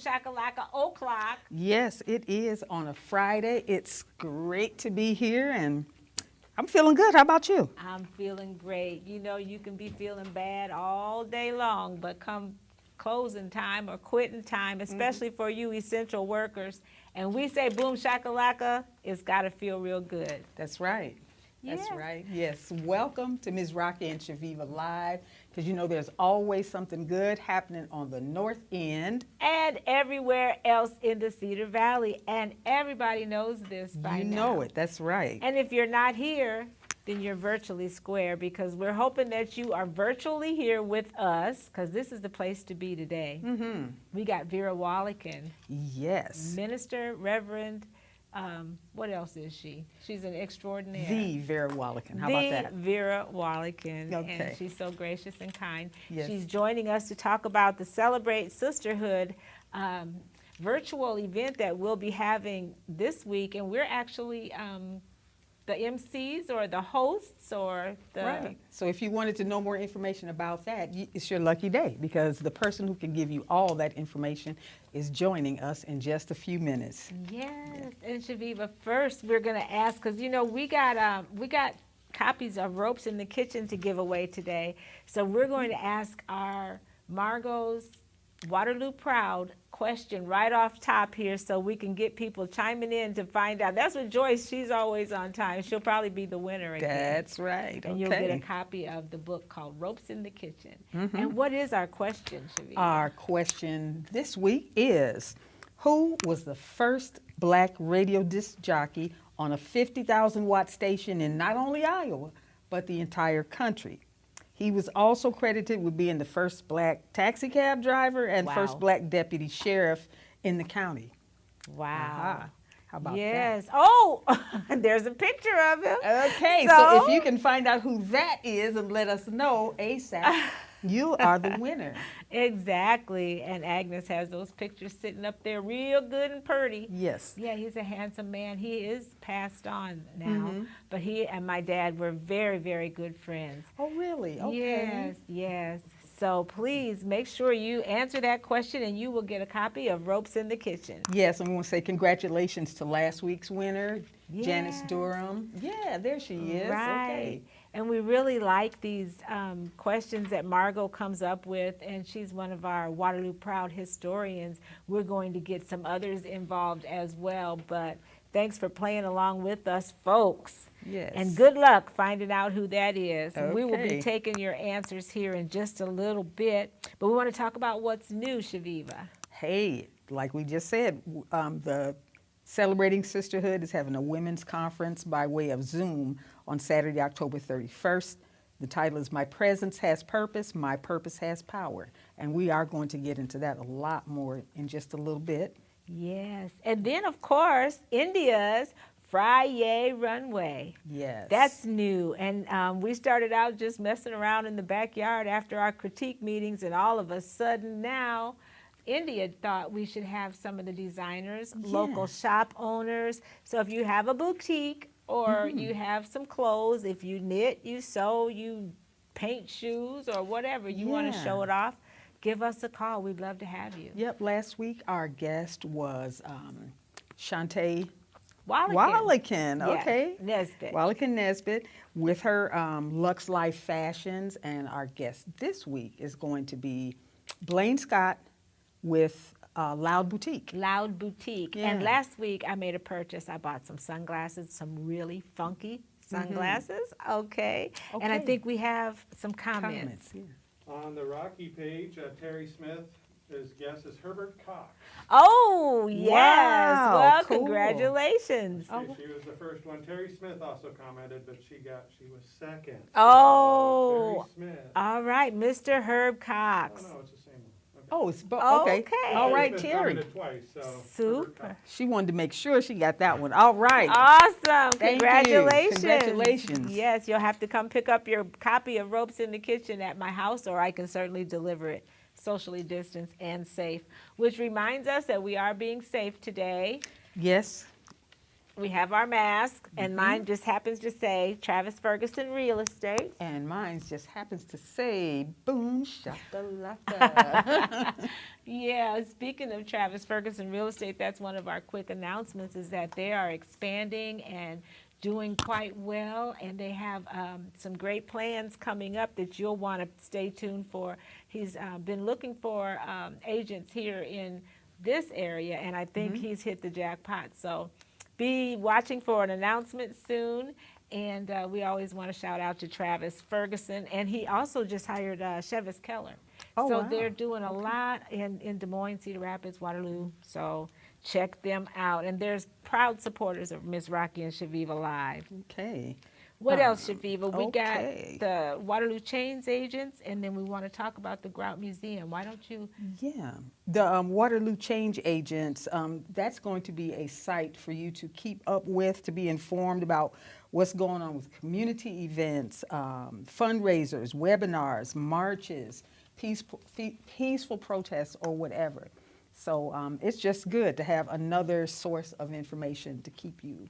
Shakalaka O'Clock. Yes, it is on a Friday. It's great to be here, and I'm feeling good. How about you? I'm feeling great. You know, you can be feeling bad all day long, but come closing time or quitting time, especially for you essential workers, and we say boom shakalaka, it's got to feel real good. That's right. That's Yeah. right. Yes. Welcome to Ms. Rocki and Chaveevah Live, because you know there's always something good happening on the North End. And everywhere else in the Cedar Valley. And everybody knows this by now. You know it. That's right. And if you're not here, then you're virtually square, because we're hoping that you are virtually here with us, because this is the place to be today. We got Vera Wallican. Yes. Minister, Reverend, what else is she? She's an extraordinaire. The Vera Wallican. How about that? Vera Wallican. Okay. And she's so gracious and kind. Yes. She's joining us to talk about the Celebrate Sisterhood virtual event that we'll be having this week. And we're actually the MCs or the hosts or the... Right. So if you wanted to know more information about that, it's your lucky day, because the person who can give you all that information is joining us in just a few minutes. Yes. And Chaveevah, first we're going to ask, because, you know, we got copies of Ropes in the Kitchen to give away today. So we're going to ask our Margot's Waterloo Proud question right off top here, so we can get people chiming in to find out. That's what Joyce, she's always on time. She'll probably be the winner again. That's right. And okay. you'll get a copy of the book called Ropes in the Kitchen. And what is our question, Chaveevah? Our question this week is, who was the first black radio disc jockey on a 50,000 watt station in not only Iowa, but the entire country? He was also credited with being the first black taxi cab driver and first black deputy sheriff in the county. Wow. How about yes. Oh, there's a picture of him. Okay, so if you can find out who that is and let us know ASAP, you are the winner. Exactly. And Agnes has those pictures sitting up there real good and pretty. Yes. Yeah, he's a handsome man. He is passed on now, but he and my dad were very, very good friends. Oh, really? Okay. Yes, yes. So please make sure you answer that question, and you will get a copy of Ropes in the Kitchen. Yes, and we want to say congratulations to last week's winner, Yes. Janice Durham. Yeah, there she is. Right. Okay. And we really like these questions that Margot comes up with, and she's one of our Waterloo Proud historians. We're going to get some others involved as well, but thanks for playing along with us, folks. Yes. And good luck finding out who that is. Okay. We will be taking your answers here in just a little bit, but we want to talk about what's new, Chaveevah. Hey, like we just said, the Celebrating Sisterhood is having a women's conference by way of Zoom on Saturday, October 31st. The title is My Presence Has Purpose, My Purpose Has Power. And we are going to get into that a lot more in just a little bit. Yes. And then, of course, India's Friday Runway. Yes. That's new. And we started out just messing around in the backyard after our critique meetings, and all of a sudden now India thought we should have some of the designers, local shop owners. So if you have a boutique or you have some clothes, if you knit, you sew, you paint shoes or whatever, you want to show it off, give us a call. We'd love to have you. Yep, last week our guest was Shantae Wallican. Wallican. Okay. Nesbitt. Wallican Nesbitt with her Lux Life Fashions. And our guest this week is going to be Blaine Scott with Loud Boutique. Loud Boutique. Yeah. And last week I made a purchase. I bought some sunglasses, some really funky sunglasses. Okay. And I think we have some comments. Yeah. On the Rocki page, Terry Smith, his guest is Herbert Cox. Oh, yes. Wow, Well, cool. Congratulations. She was the first one. Terry Smith also commented, but she was second. Oh. Terry Smith. All right, Mr. Herb Cox. Oh, no, it's the same one. Okay. Oh, it's okay. Okay. All right, Smith Terry. commented twice, so Herbert Super. Cox. She wanted to make sure she got that one. All right. Awesome. Thank you. Congratulations. Congratulations. Yes, you'll have to come pick up your copy of Ropes in the Kitchen at my house, or I can certainly deliver it socially distanced and safe, which reminds us that we are being safe today. Yes. We have our mask, and mine just happens to say Travis Ferguson Real Estate. And mine just happens to say, boom, shakalaka. Yeah, speaking of Travis Ferguson Real Estate, that's one of our quick announcements, is that they are expanding and doing quite well, and they have some great plans coming up that you'll want to stay tuned for. He's been looking for agents here in this area, and I think he's hit the jackpot. So be watching for an announcement soon. And we always want to shout out to Travis Ferguson. And he also just hired Chevis Keller. Oh, so wow. they're doing a lot in Des Moines, Cedar Rapids, Waterloo. So check them out. And there's proud supporters of Miss Rocki and Chaveevah Live. Okay. What else, Chaveevah? We okay. got the Waterloo Chains agents, and then we want to talk about the Grout Museum. Why don't you? Yeah, the Waterloo Change Agents, that's going to be a site for you to keep up with, to be informed about what's going on with community events, fundraisers, webinars, marches, peaceful protests, or whatever. So it's just good to have another source of information to keep you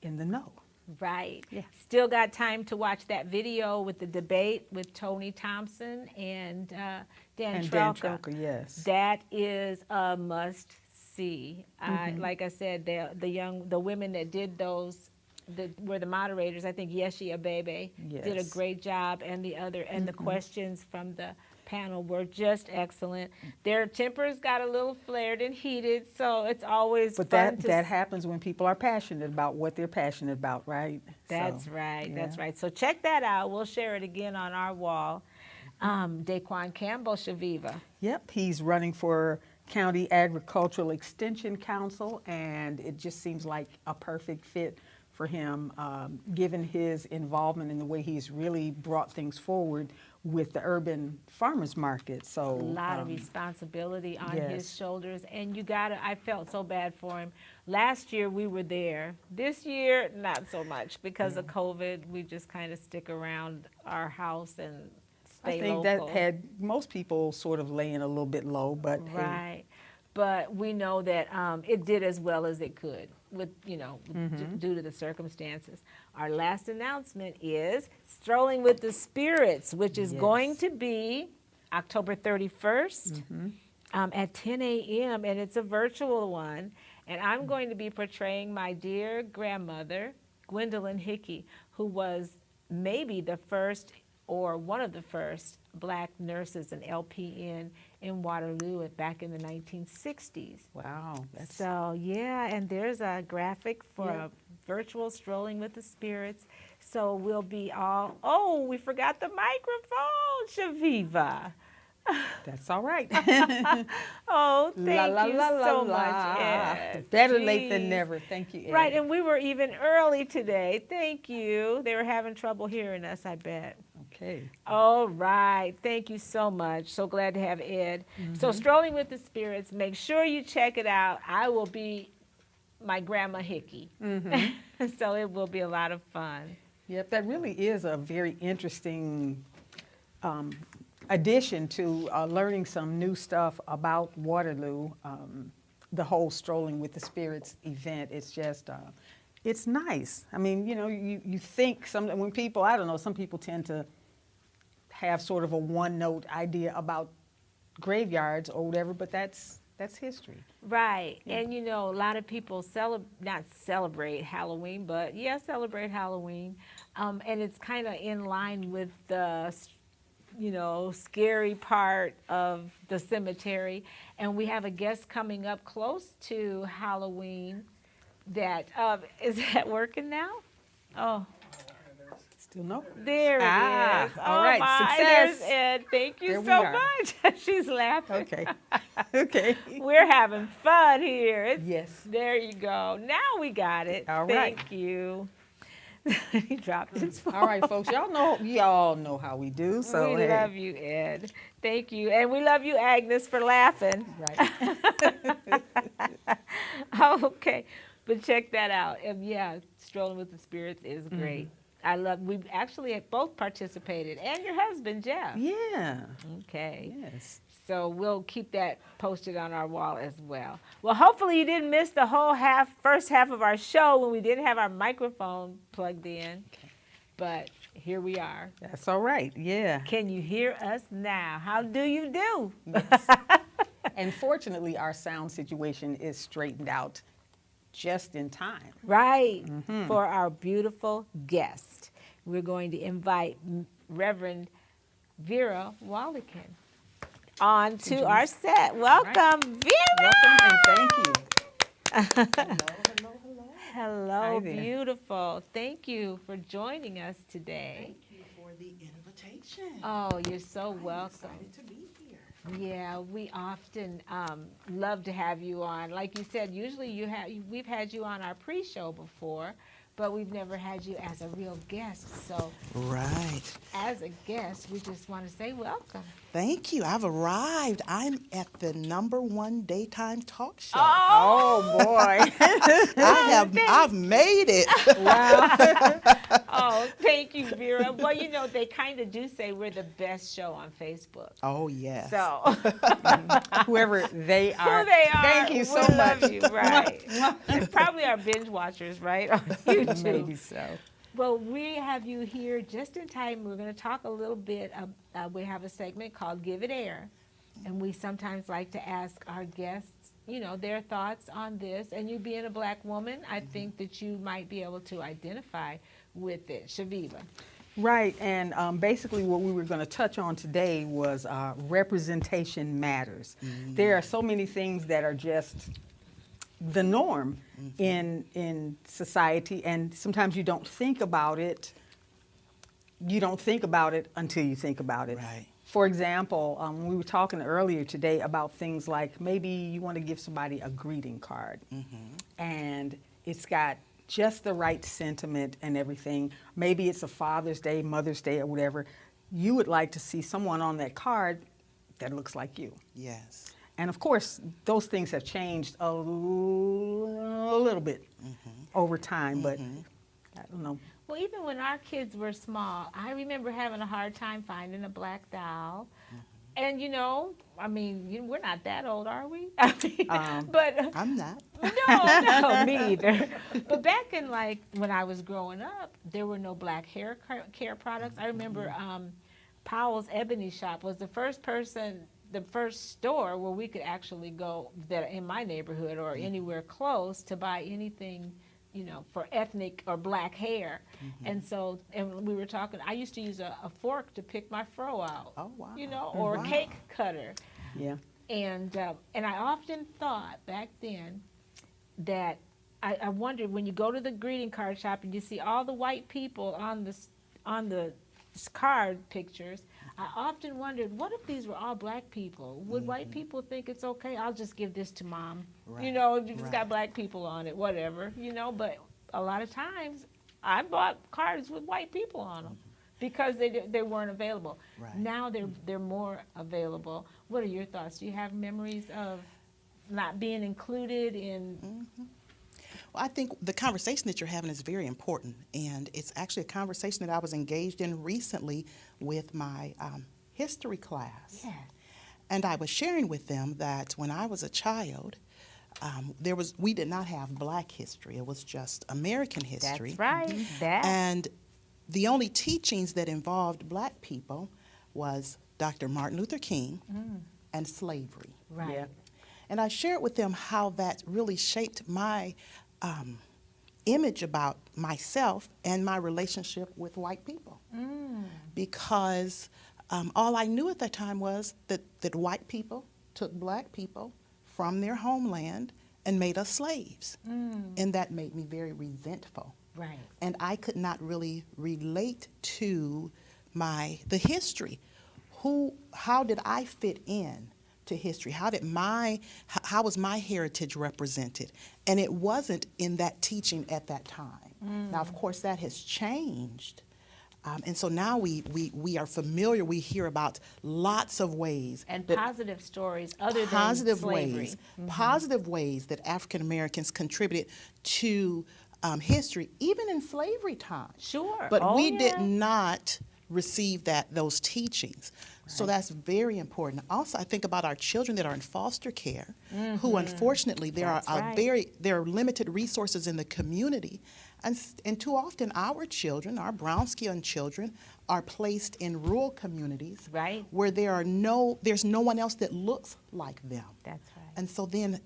in the know. Right. Yeah. Still got time to watch that video with the debate with Tony Thompson and Dan Trelka. Dan Trelka, yes. That is a must see. Like I said, the women that did those were the moderators. I think Yeshi Abebe did a great job, and the questions from the panel were just excellent. Their tempers got a little flared and heated, so it's always fun. But that happens when people are passionate about what they're passionate about, right? That's right. That's right. So check that out. We'll share it again on our wall. Daquan Campbell, Chaveevah. Yep, he's running for County Agricultural Extension Council, and it just seems like a perfect fit for him, given his involvement in the way he's really brought things forward with the urban farmers market. So a lot of responsibility on his shoulders, and I felt so bad for him. Last year we were there. This year, not so much because of COVID. We just kind of stick around our house and stay local. I think that had most people sort of laying a little bit low, but right. But we know that it did as well as it could, with due to the circumstances. Our last announcement is Strolling with the Spirits, which is going to be October 31st at 10 a.m., and it's a virtual one. And I'm going to be portraying my dear grandmother, Gwendolyn Hickey, who was maybe the first or one of the first black nurses and LPN in Waterloo back in the 1960s. Wow. So, yeah, and there's a graphic for a virtual Strolling with the Spirits. So we'll be all, we forgot the microphone, Chaveevah. That's all right. Oh, thank you so much, Ed. Better late than never. Thank you, Ed. Right, and we were even early today. Thank you. They were having trouble hearing us, I bet. Okay. All right. Thank you so much. So glad to have Ed. So Strolling with the Spirits, make sure you check it out. I will be my Grandma Hickey. So it will be a lot of fun. Yep, that really is a very interesting addition to learning some new stuff about Waterloo. The whole Strolling with the Spirits event, it's just, it's nice. I mean, you think when people, I don't know, some people tend to have sort of a one-note idea about graveyards or whatever, but that's history. Right. Yeah. And, a lot of people not celebrate Halloween, but, celebrate Halloween. And it's kind of in line with the, scary part of the cemetery. And we have a guest coming up close to Halloween that, is that working now? Oh. Still no? There it is. All right, success. There's Ed. Thank you so much. She's laughing. Okay. Okay. We're having fun here. Yes. There you go. Now we got it. All right. Thank you. He dropped his phone. All right, folks. Y'all know how we do. So we love you, Ed. Thank you. And we love you, Agnes, for laughing. Right. Okay. But check that out. And Strolling with the Spirits is great. We actually both participated, and your husband, Jeff. Yeah. Okay. Yes. So we'll keep that posted on our wall as well. Well, hopefully you didn't miss the whole first half of our show when we didn't have our microphone plugged in. But here we are. That's all right. Yeah. Can you hear us now? How do you do? Yes. And fortunately, our sound situation is straightened out just in time. Right. For our beautiful guest. We're going to invite Reverend Vera Wallican on to our set. Welcome, Vera. Welcome and thank you. Hello, Hi there. beautiful. Thank you for joining us today. Thank you for the invitation. Oh, you're so I'm welcome. excited to be here. Yeah, we often love to have you on. Like you said, usually we've had you on our pre-show before, but we've never had you as a real guest. So Right. as a guest, we just want to say welcome. Thank you. I've arrived. I'm at the #1 daytime talk show. Oh, boy. I've made it. Oh, thank you, Vera. Well, you know, they kind of do say we're the best show on Facebook. Oh, yes. So Whoever they are. who they are, Thank you so we much. love you, right? And probably our binge watchers, right? On YouTube. Maybe so. Well, we have you here just in time. We're going to talk a little bit. We have a segment called Give It Air. And we sometimes like to ask our guests, you know, their thoughts on this. And you being a black woman, I think that you might be able to identify with it. Chaveevah. Right, and basically what we were going to touch on today was representation matters. There are so many things that are just the norm in society, and sometimes you don't think about it. You don't think about it until you think about it. Right. For example, we were talking earlier today about things like maybe you want to give somebody a greeting card, and it's got just the right sentiment and everything. Maybe it's a Father's Day, Mother's Day, or whatever. You would like to see someone on that card that looks like you. Yes. And of course, those things have changed a little bit over time, but I don't know. Well, even when our kids were small, I remember having a hard time finding a black doll. And, you know, I mean, we're not that old, are we? I mean, but I'm not. no, me either. But back in, like, when I was growing up, there were no black hair care products. I remember Powell's Ebony Shop was the first store where we could actually go that in my neighborhood or anywhere close to buy anything, you know, for ethnic or black hair. And so, and we were talking, I used to use a fork to pick my fro out. Oh, wow. You know, or a cake cutter. Yeah. And I often thought back then that I wondered when you go to the greeting card shop and you see all the white people on the card pictures, I often wondered, what if these were all black people? Would white people think it's okay? I'll just give this to mom. Right. You know, if it's got Right. black people on it, whatever, you know. But a lot of times I bought cards with white people on them because they weren't available. Right. Now they're more available. What are your thoughts? Do you have memories of not being included in? Well, I think the conversation that you're having is very important, and it's actually a conversation that I was engaged in recently with my history class. Yes. And I was sharing with them that when I was a child, we did not have black history. It was just American history. That's right. That. And the only teachings that involved black people was Dr. Martin Luther King and slavery. Right. Yeah. And I shared with them how that really shaped my image about myself and my relationship with white people. Because all I knew at that time was that white people took black people from their homeland and made us slaves. And that made me very resentful. Right. And I could not really relate to the history. How did I fit in to history? How was my heritage represented? And it wasn't in that teaching at that time. Now, of course, that has changed. And so now we are familiar, we hear about lots of ways. And that positive stories other than positive slavery. ways, positive ways that African Americans contributed to history, even in slavery times. Sure. But Oh, we yeah. did not receive those teachings. So that's very important. Also, I think about our children that are in foster care, who unfortunately there are limited resources in the community, and too often our children, our brown-skinned children, are placed in rural communities, Right. where there's no one else that looks like them. That's right. And so then,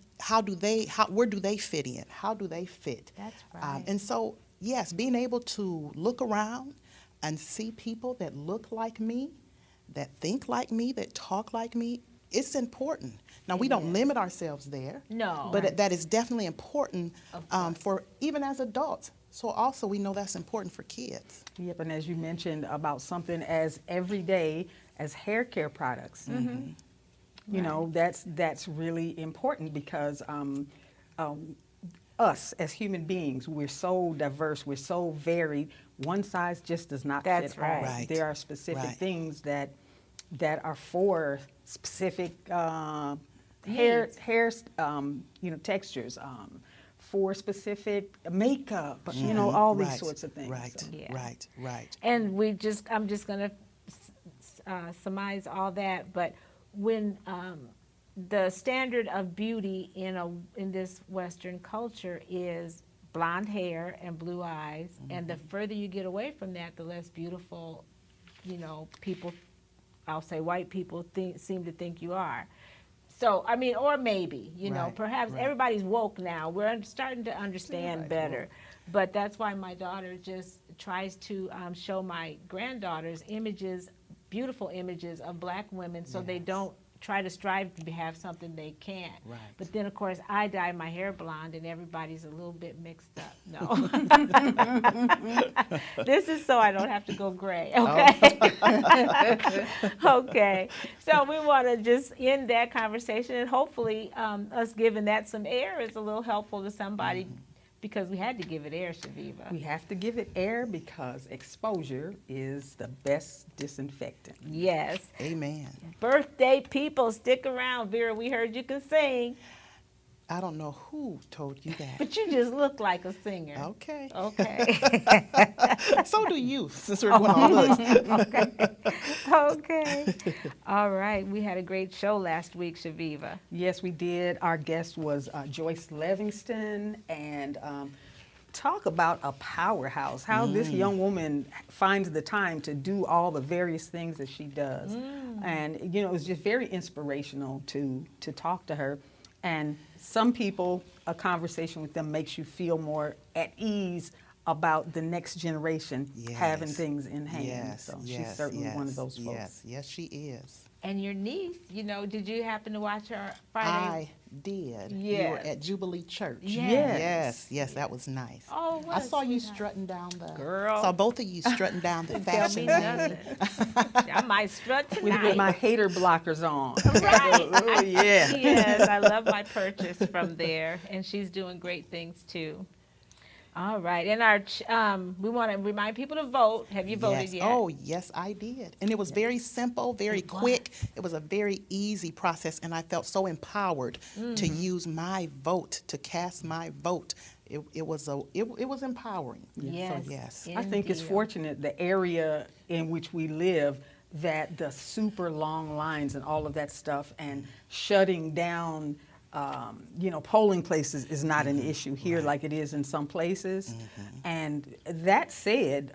where do they fit in? How do they fit? That's right. And so, yes, being able to look around and see people that look like me, that think like me, that talk like me, it's important. Now, we don't limit ourselves there. No. But that is definitely important for even as adults. So also, we know that's important for kids. Yep, and as you mentioned about something as everyday as hair care products, you know, that's really important because us as human beings, we're so diverse, we're so varied. One size just does not That's fit all. right. Right. There are specific Right. things that are for specific hair Needs. you know, textures, for specific makeup, you know, all these Right, sorts of things. Right, So. Yeah. right. And I'm just going to surmise all that, but when the standard of beauty in this Western culture is blonde hair and blue eyes, and the further you get away from that, the less beautiful, you know, people, I'll say white people, seem to think you are. So, I mean, or maybe, you know, Right, perhaps right. everybody's woke now. We're starting to understand better. But that's why my daughter just tries to show my granddaughters images, beautiful images of black women, so they Yes. don't try to strive to have something they can't. Right. But then, of course, I dye my hair blonde, and everybody's a little bit mixed up. No. This is so I don't have to go gray, okay? Okay. So we want to just end that conversation, and hopefully us giving that some air is a little helpful to somebody, because we had to give it air, Chaveevah. We have to give it air because exposure is the best disinfectant. Yes. Amen. Birthday people, stick around. Vera, we heard you can sing, I don't know who told you that. but you just look like a singer. Okay. Okay. So do you, since we're doing all this. Okay. All right. We had a great show last week, Chaveevah. Yes, we did. Our guest was Joyce Livingston, and talk about a powerhouse, how this young woman finds the time to do all the various things that she does. And, you know, it was just very inspirational to talk to her. And some people, a conversation with them makes you feel more at ease about the next generation having Yes. things in hand. Yes, So yes, she's certainly one of those folks. Yes, she is. And your niece, you know, did you happen to watch her Friday? I did. You were Yes. at Jubilee Church. Yes. Yes, that was nice. Oh, what I a saw you sweetheart. strutting down the. Girl. Saw both of you strutting down the Didn't tell me fashion lane. nothing. I might strut tonight. With my hater blockers on. Right. Oh, yeah. Yes, I love my purchase from there, and she's doing great things too. All right, and we want to remind people to vote. Have you voted Yes. yet? Oh, yes, I did. And it was very simple, very quick. It was a very easy process, and I felt so empowered to use my vote, to cast my vote. It was empowering. Yes. So, yes. I think it's Indeed. fortunate the area in which we live that the super long lines and all of that stuff and shutting down you know, polling places is not an issue here like it is in some places. And that said,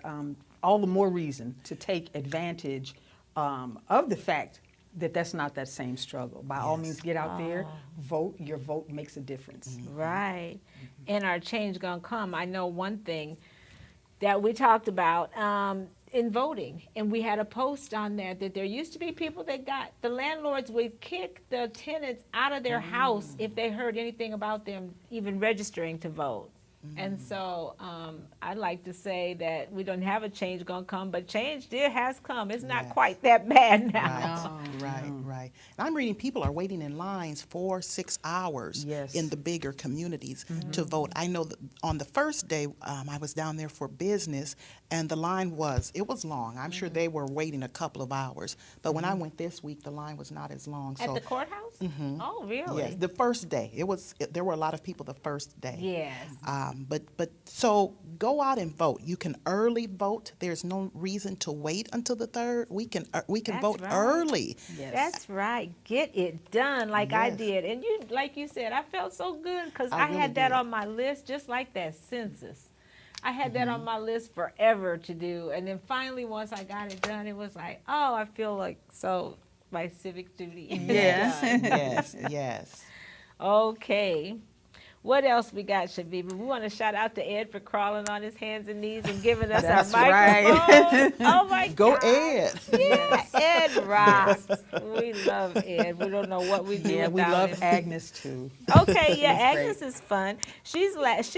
all the more reason to take advantage of the fact that that's not that same struggle. By all means, get out there, vote. Your vote makes a difference. Right. And our change gonna come. I know one thing that we talked about in voting, and we had a post on there that there used to be people that the landlords would kick the tenants out of their house if they heard anything about them even registering to vote. And so I'd like to say that we don't have a change gonna come, but change has come. It's not Yes. quite that bad now. Right. And I'm reading people are waiting in lines 4-6 hours Yes. in the bigger communities to vote. I know that on the first day I was down there for business, and the line was long. I'm sure they were waiting a couple of hours. But when I went this week, the line was not as long. At So the courthouse? Oh, really? yes, the first day there were a lot of people the first day. Yes. But so go out and vote. You can early vote. There's no reason to wait until the 3rd. We can That's vote right. early. Yes. That's right. Get it done like I Yes. did. And you, like you said, I felt so good because I I really had that did. on my list, just like that census. I had that Mm-hmm. on my list forever to do. And then finally, once I got it done, it was like, oh, I feel like my civic duty is Yes. done. Yes, yes. Okay. What else we got, Chaveevah? We want to shout out to Ed for crawling on his hands and knees and giving us That's our microphone. Oh my Go God. Ed. Yeah, Ed rocks. We love Ed. We don't know what we do Yeah, we without love him. Agnes too. Okay, yeah, She's great. Agnes is fun. She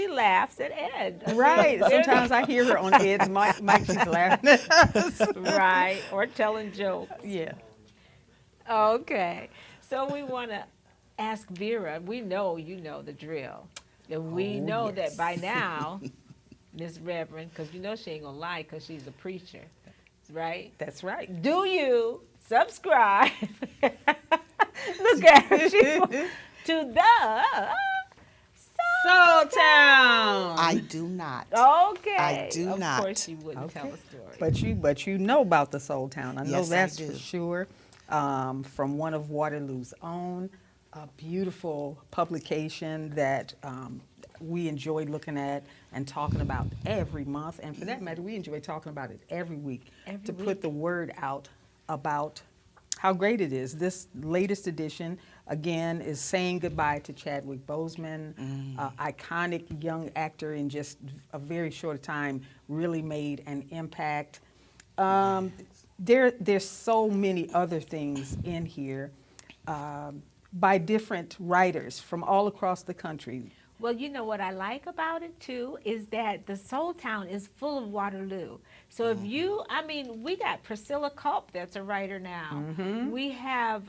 laughs at Ed. Right. Sometimes I hear her on Ed's mic she's laughing at us. Right, or telling jokes. Yeah. Okay, so we want to ask Vera. We know you know the drill. And we Oh, know yes. that by now, Miss Reverend, because you know she ain't going to lie because she's a preacher, right? That's right. Do you subscribe? Look at her. To the Soul Town. I do not. Okay. I do of not. Of course she wouldn't tell Okay. a story. But you know about the Soul Town. I know Yes, I that's do. for sure. From one of Waterloo's own, a beautiful publication that we enjoy looking at and talking about every month. And for that matter, we enjoy talking about it every week Every to week. put the word out about how great it is. This latest edition, again, is saying goodbye to Chadwick Boseman, iconic young actor in just a very short time, really made an impact. There's so many other things in here by different writers from all across the country. Well, you know what I like about it too is that the Soul Town is full of Waterloo. So if you, I mean, we got Priscilla Culp that's a writer now. We have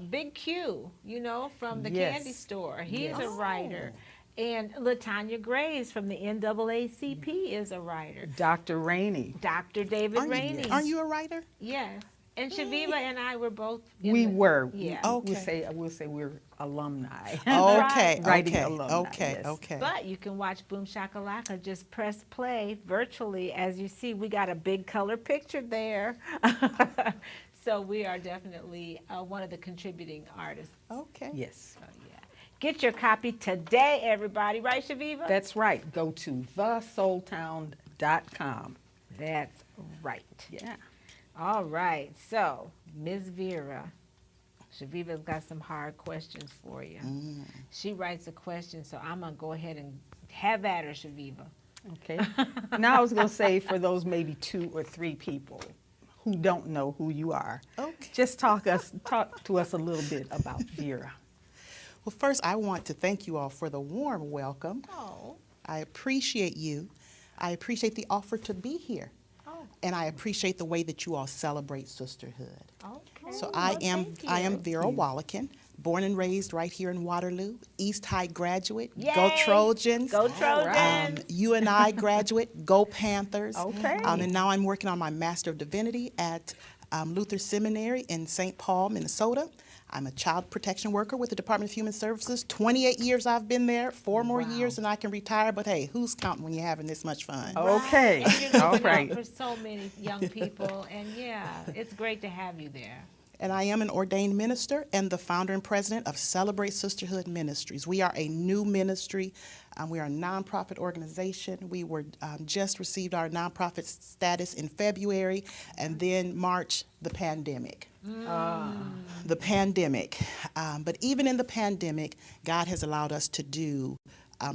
Big Q, you know, from the Yes. candy store. He's Yes. a writer. And LaTanya Graves from the NAACP is a writer. Dr. Rainey. Dr. David Rainey. Aren't you a writer? Yes. And Chaveevah and I were both. We were. Yeah. Okay. We'll say we're alumni. Okay, Writing okay, alumni, okay, yes. okay. But you can watch Boom Shakalaka. Just press play virtually. As you see, we got a big color picture there. So we are definitely one of the contributing artists. Okay. Yes. So, yeah. Get your copy today, everybody. Right, Chaveevah? That's right. Go to thesoultown.com. That's right. Yeah. All right. So, Ms. Vera, Chaveevah's got some hard questions for you. She writes a question, so I'm going to go ahead and have at her, Chaveevah. Okay. Now I was going to say for those maybe 2 or 3 people who don't know who you are, Okay. just talk to us a little bit about Vera. Well, first, I want to thank you all for the warm welcome. Oh. I appreciate you. I appreciate the offer to be here. Oh. And I appreciate the way that you all celebrate sisterhood. Okay. So Well, I am thank you. Vera Wallican, born and raised right here in Waterloo, East High graduate. Go Yay! Trojans. Go Trojans. UNI graduate. Go Panthers. Okay. And now I'm working on my Master of Divinity at Luther Seminary in St. Paul, Minnesota. I'm a child protection worker with the Department of Human Services. 28 years I've been there, 4 more years and I can retire, but hey, who's counting when you're having this much fun? Okay. And you're All looking right. out for so many young people, and yeah, it's great to have you there. And I am an ordained minister and the founder and president of Celebrate Sisterhood Ministries. We are a new ministry. We are a nonprofit organization. We were just received our nonprofit status in February, and then March, the pandemic. The pandemic. But even in the pandemic, God has allowed us to do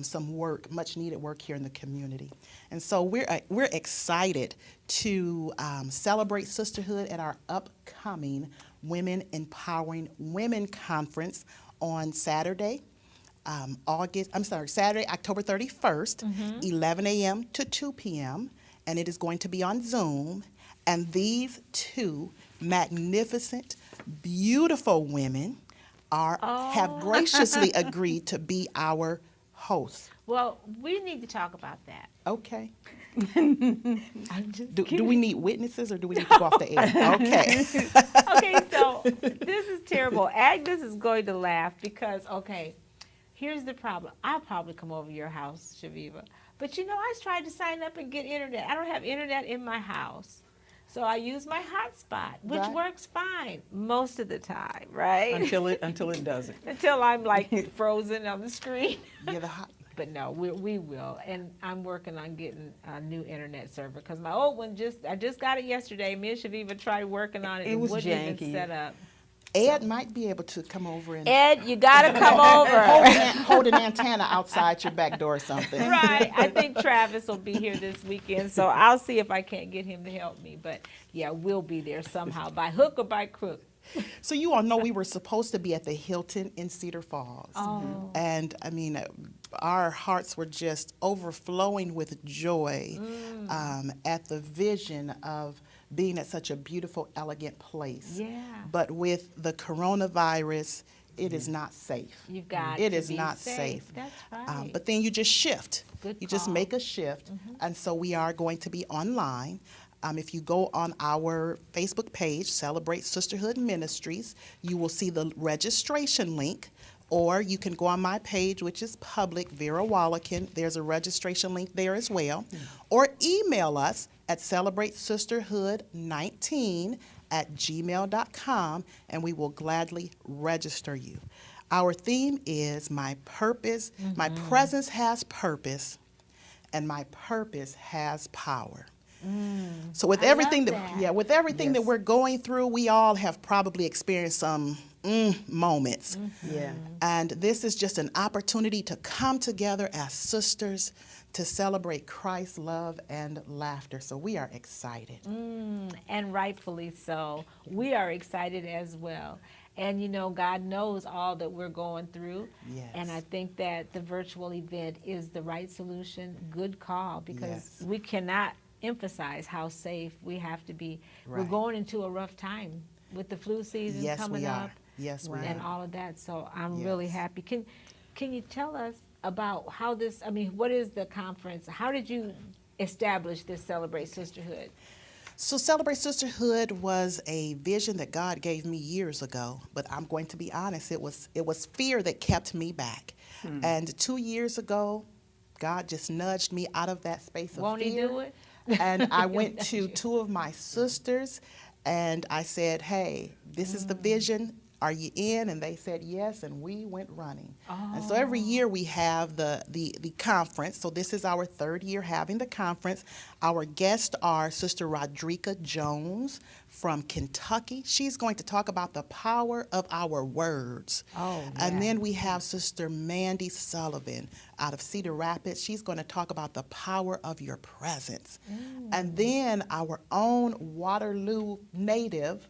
some work, much needed work here in the community. And so we're excited to celebrate sisterhood at our upcoming Women Empowering Women Conference on Saturday, Saturday, October 31st, 11 a.m. to 2 p.m., and it is going to be on Zoom. And these 2 magnificent, beautiful women have graciously agreed to be our hosts. Well, we need to talk about that. Okay. I'm just Do we need witnesses or do we need to go off the air? Okay. Okay, so this is terrible. Agnes is going to laugh because, okay, Here's the problem. I'll probably come over to your house, Chaveevah. But you know, I tried to sign up and get internet. I don't have internet in my house. So I use my hotspot, which Right. works fine most of the time, right? Until it doesn't. Until I'm like frozen on the screen. Yeah, the hot. But no, we will. And I'm working on getting a new internet server because my old one I just got it yesterday. Me and Chaveevah tried working on it. It and was wouldn't even janky. set up. Ed might be able to come over and Ed, you gotta come over. hold an antenna outside your back door or something. Right. I think Travis will be here this weekend, so I'll see if I can't get him to help me. But yeah, we'll be there somehow, by hook or by crook. So you all know we were supposed to be at the Hilton in Cedar Falls. Oh. And I mean, our hearts were just overflowing with joy at the vision of being at such a beautiful, elegant place. Yeah. But with the coronavirus, it is not safe. You've got It to is be not safe. safe. That's right. But then you just shift. Good You just call. make a shift. And so we are going to be online. If you go on our Facebook page, Celebrate Sisterhood Ministries, you will see the registration link. Or you can go on my page, which is public, Vera Wallican. There's a registration link there as well. Or email us at celebratesisterhood19@gmail.com, and we will gladly register you. Our theme is My Purpose. My presence has purpose, and my purpose has power. So with I everything love that, that. yeah, with everything that Yes. we're going through, we all have probably experienced some moments. Yeah. And this is just an opportunity to come together as sisters to celebrate Christ's love and laughter. So we are excited. And rightfully so. We are excited as well. And you know, God knows all that we're going through. Yes. And I think that the virtual event is the right solution. Good call, because Yes. we cannot emphasize how safe we have to be. We're Right. going into a rough time with the flu season Yes, coming we are. up Yes, we and are. all of that. So I'm really Yes. happy. Can you tell us about how this, I mean, what is the conference? How did you establish this Celebrate Sisterhood? So Celebrate Sisterhood was a vision that God gave me years ago, but I'm going to be honest, it was fear that kept me back. And 2 years ago, God just nudged me out of that space of Won't fear. he do it? And I went to two of my sisters and I said, hey, this is the vision. Are you in? And they said yes, and we went running. And so every year we have the conference. So this is our third year having the conference. Our guests are Sister Rodrika Jones from Kentucky. She's going to talk about the power of our words. Oh, And yeah. then we have Sister Mandy Sullivan out of Cedar Rapids. She's going to talk about the power of your presence. And then our own Waterloo native,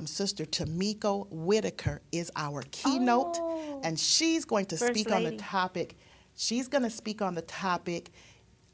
Sister Tamiko Whitaker, is our keynote, Oh. and she's going to First speak on the Lady. topic. She's going to speak on the topic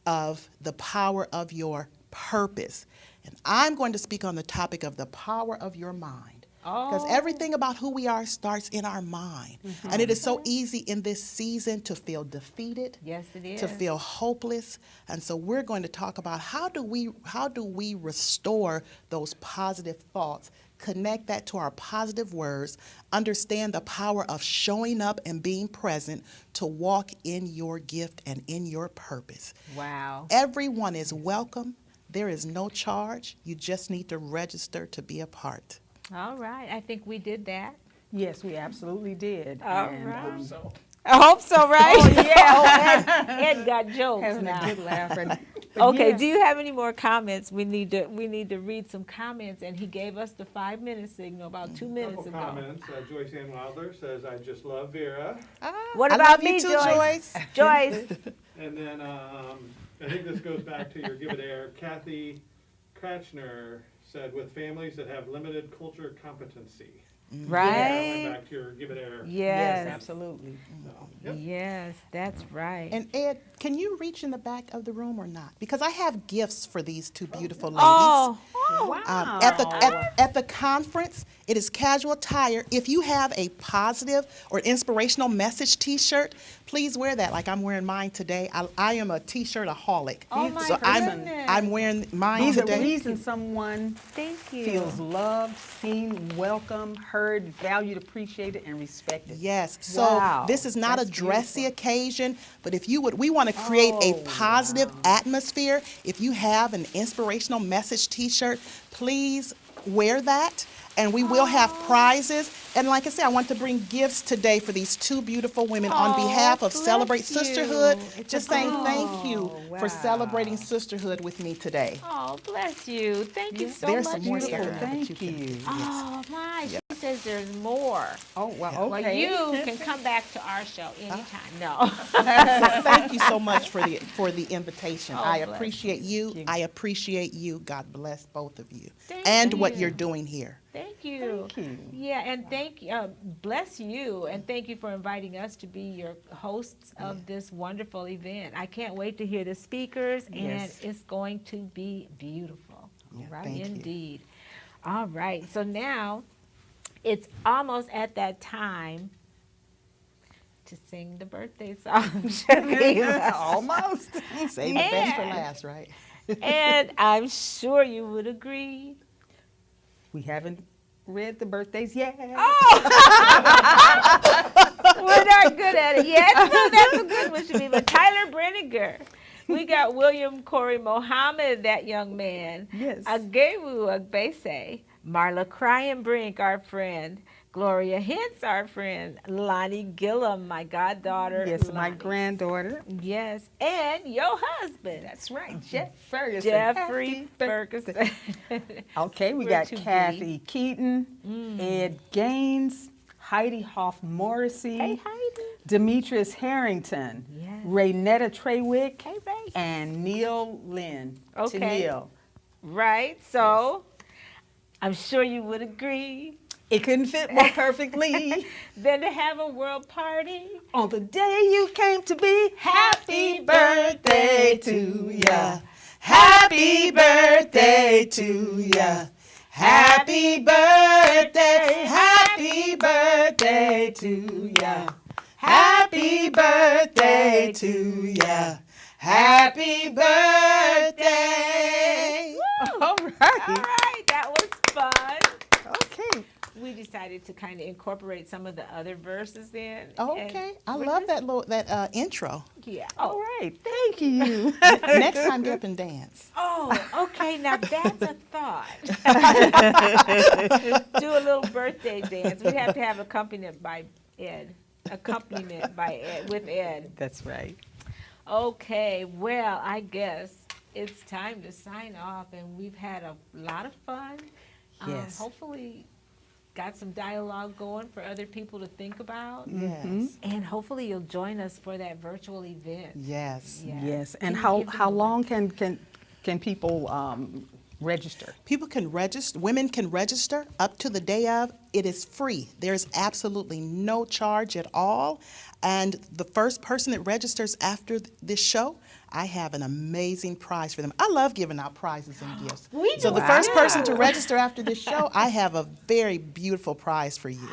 of the power of your purpose, and I'm going to speak on the topic of the power of your mind. Because Oh. everything about who we are starts in our mind, and it is so easy in this season to feel defeated, Yes, it is. to feel hopeless. And so we're going to talk about how do we restore those positive thoughts, connect that to our positive words, understand the power of showing up and being present to walk in your gift and in your purpose. Wow. Everyone is welcome. There is no charge. You just need to register to be a part. All right. I think we did that. Yes, we absolutely did. All And, right. So, I hope so, right? Oh, yeah. Ed got jokes Having now. a good laugh. But Okay, yeah. do you have any more comments? We need to read some comments, and he gave us the 5-minute signal about 2 minutes couple ago. comments. Joyce Ann Wilder says, I just love Vera. What I about love me, you too, Joyce? Joyce. Joyce. And then I think this goes back to your Give It Air. Kathy Kratchner said, with families that have limited culture competency. Right? Going back to your Give It Air. Yes, Yes. absolutely. So, yep. Yes, that's right. And Ed, can you reach in the back of the room or not? Because I have gifts for these two beautiful ladies. Oh, Wow. At the conference, it is casual attire. If you have a positive or inspirational message T-shirt, please wear that. Like I'm wearing mine today. I am a T-shirt-aholic. Oh, my so goodness. I'm wearing mine These are today. reasons someone Thank you. feels loved, seen, welcome, heard, valued, appreciated, and respected. Yes. So Wow. this is not That's a dressy beautiful. occasion, but if you would, we want to create a positive atmosphere. If you have an inspirational message T-shirt, please wear that. And we will have prizes. And like I said, I want to bring gifts today for these two beautiful women on behalf of bless Celebrate you. Sisterhood. It's Just a saying gift. thank you wow. for celebrating sisterhood with me today. Oh, bless you. Thank you so There's much. some more Vera. here. Thank you. Oh, my. She says there's more. Oh, wow. Well, Okay. you can come back to our show anytime. No. Thank you so much for the invitation. Oh, I bless appreciate you. you. I appreciate you. God bless both of you. Thank And what you. you're doing here. Thank you. Thank you. Yeah, and thank you. Bless you, and thank you for inviting us to be your hosts of this wonderful event. I can't wait to hear the speakers, and Yes. it's going to be beautiful. Yeah, Right, thank you. indeed. All right, so now it's almost at that time to sing the birthday song, Chaveevah. Almost. Save the best for And- last, right? And I'm sure you would agree. We haven't read the birthdays yet. We're not good at it yet, so that's a good one, Chaveevah. Tyler Brenniger. We got William Corey Mohammed, that young man. Yes. Agewu Agbese. Marla Cryenbrink, our friend. Gloria Hintz, our friend. Lonnie Gillum, my goddaughter. Yes, my Lonnie. granddaughter. Yes, and your husband. That's right, Jeff Ferguson. Jeffrey Happy birthday. Ferguson. Okay, we We're got too Kathy Keaton, Ed Gaines, Heidi Hoff Morrissey, Hey, Heidi. Demetrius Harrington, Yes. Raynetta Treywick, Hey, Ray. and Neil Lynn. Okay. To Neil. Right, so I'm sure you would agree. It couldn't fit more perfectly. Then to have a world party. On the day you came to be, happy birthday to ya. Happy birthday to ya. Happy birthday, happy birthday to ya. Happy birthday to ya. Happy birthday. All All right. right, that was fun. Okay. We decided to kind of incorporate some of the other verses in. Okay. I we're love just- that intro. Yeah. All right. Thank you. Next time, get up and dance. Oh, okay. Now that's a thought. Do a little birthday dance. We have to have accompaniment by Ed. With Ed. That's right. Okay. Well, I guess it's time to sign off, and we've had a lot of fun. Yes. Hopefully, got some dialogue going for other people to think about, Yes. and hopefully you'll join us for that virtual event. Yes. Yes. And Can you how give them how a- long can people register? People can register, women can register up to the day of. It is free. There's absolutely no charge at all. And the first person that registers after this show, I have an amazing prize for them. I love giving out prizes and gifts. We So do the first too. person to register after this show, I have a very beautiful prize for you.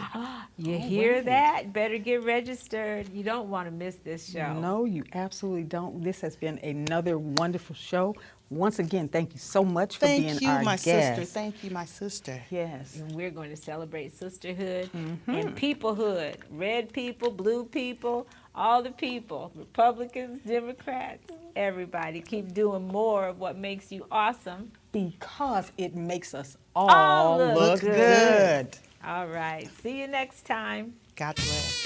You hear that? Better get registered. You don't want to miss this show. No, you absolutely don't. This has been another wonderful show. Once again, thank you so much for being Thank you, our my guest. sister. Thank you, my sister. Yes. And we're going to celebrate sisterhood Mm-hmm. and peoplehood. Red people, blue people, all the people. Republicans, Democrats, everybody. Keep doing more of what makes you awesome. Because it makes us All all look look good. good. All right. See you next time. God bless.